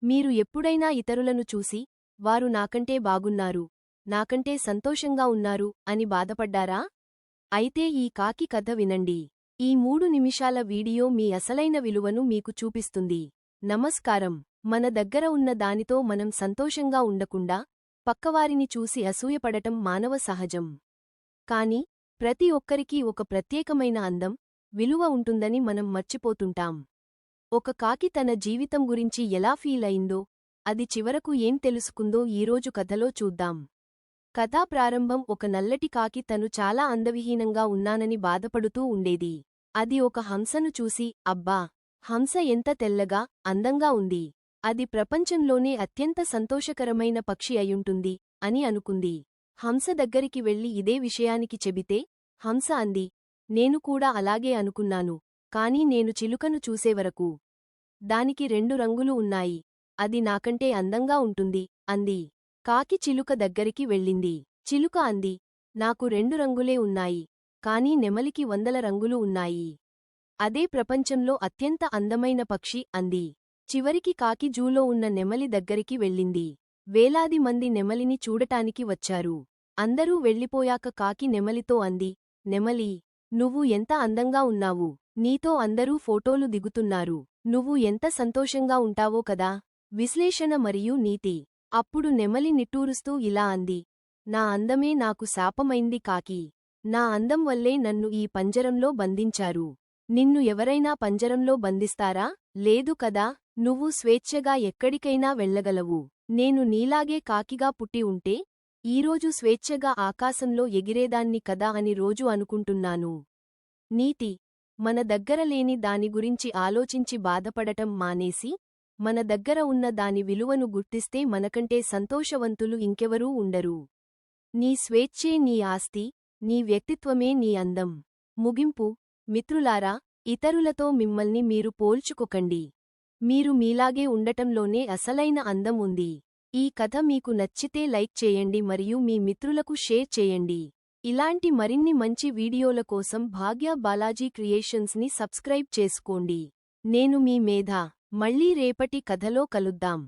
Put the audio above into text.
మీరు ఎప్పుడైనా ఇతరులను చూసి, వారు నాకంటే బాగున్నారు, నాకంటే సంతోషంగా ఉన్నారు అని బాధపడ్డారా? అయితే ఈ కాకి కథ వినండి. ఈ 3 నిమిషాల వీడియో మీ అసలైన విలువను మీకు చూపిస్తుంది. నమస్కారం. మన దగ్గర ఉన్న దానితో మనం సంతోషంగా ఉండకుండా, పక్కవారిని చూసి అసూయపడటం మానవ సహజం. కాని, ప్రతి ఒక్కరికీ ఒక ప్రత్యేకమైన అందం, విలువ ఉంటుందని మనం మర్చిపోతుంటాం. ఒక కాకి తన జీవితం గురించి ఎలా ఫీల్ అయిందో, అది చివరకు ఏం తెలుసుకుందో ఈరోజు కథలో చూద్దాం. కథా ప్రారంభం ఒక నల్లటి కాకి తను చాలా అందవిహీనంగా ఉన్నానని బాధపడుతూ ఉండేది. అది ఒక హంసను చూసి, అబ్బా! హంస ఎంత తెల్లగా, అందంగా ఉంది. అది ప్రపంచంలోనే అత్యంత సంతోషకరమైన పక్షి అయుంటుంది, అని అనుకుంది. హంస దగ్గరికి వెళ్లి ఇదే విషయానికి చెబితే, హంస అంది, నేను కూడా అలాగే అనుకున్నాను, కాని నేను చిలుకను చూసేవరకు. దానికి 2 రంగులు ఉన్నాయి. అది నాకంటే అందంగా ఉంటుంది, అంది. కాకి చిలుక దగ్గరికి వెళ్ళింది. చిలుక అంది, నాకు 2 రంగులే ఉన్నాయి, కానీ నెమలికి 100 రంగులు ఉన్నాయి. అదే ప్రపంచంలో అత్యంత అందమైన పక్షి, అంది. చివరికి కాకి జూలో ఉన్న నెమలి దగ్గరికి వెళ్ళింది. వేలాది మంది నెమలిని చూడటానికి వచ్చారు. అందరూ వెళ్ళిపోయాక కాకి నెమలితో అంది, నెమలీ! నువ్వు ఎంత అందంగా ఉన్నావు. నీతో అందరూ ఫోటోలు దిగుతున్నారు. నువ్వు ఎంత సంతోషంగా ఉంటావో కదా. విశ్లేషణ మరియు నీతి. అప్పుడు నెమలి నిట్టూరుస్తూ ఇలా అంది, నా అందమే నాకు శాపమైంది కాకి. నా అందం వల్లే నన్ను ఈ పంజరంలో బంధించారు. నిన్ను ఎవరైనా పంజరంలో బంధిస్తారా? లేదు కదా. నువ్వు స్వేచ్ఛగా ఎక్కడికైనా వెళ్ళగలవు. నేను నీలాగే కాకిగా పుట్టి ఉంటే, ఈరోజు స్వేచ్ఛగా ఆకాశంలో ఎగిరేదాన్ని కదా అని రోజు అనుకుంటున్నాను. నీతి. మన దగ్గర లేని దాని గురించి ఆలోచించి బాధపడటం మానేసి, మన దగ్గర ఉన్న దాని విలువను గుర్తిస్తే మనకంటే సంతోషవంతులు ఇంకెవరూ ఉండరు. నీ స్వేచ్ఛే నీ ఆస్తి, నీ వ్యక్తిత్వమే నీ అందం. ముగింపు. మిత్రులారా, ఇతరులతో మిమ్మల్ని మీరు పోల్చుకోకండి. మీరు మీలాగే ఉండటంలోనే అసలైన అందం ఉంది. ఈ కథ మీకు నచ్చితే లైక్ చేయండి మరియు మీ మిత్రులకు షేర్ చేయండి. ఇలాంటి మరిన్ని మంచి వీడియోల కోసం భాగ్య బాలాజీ క్రియేషన్స్ని సబ్స్క్రైబ్ చేసుకోండి. నేను మీ మేధా. మళ్ళీ రేపటి కథలో కలుద్దాం.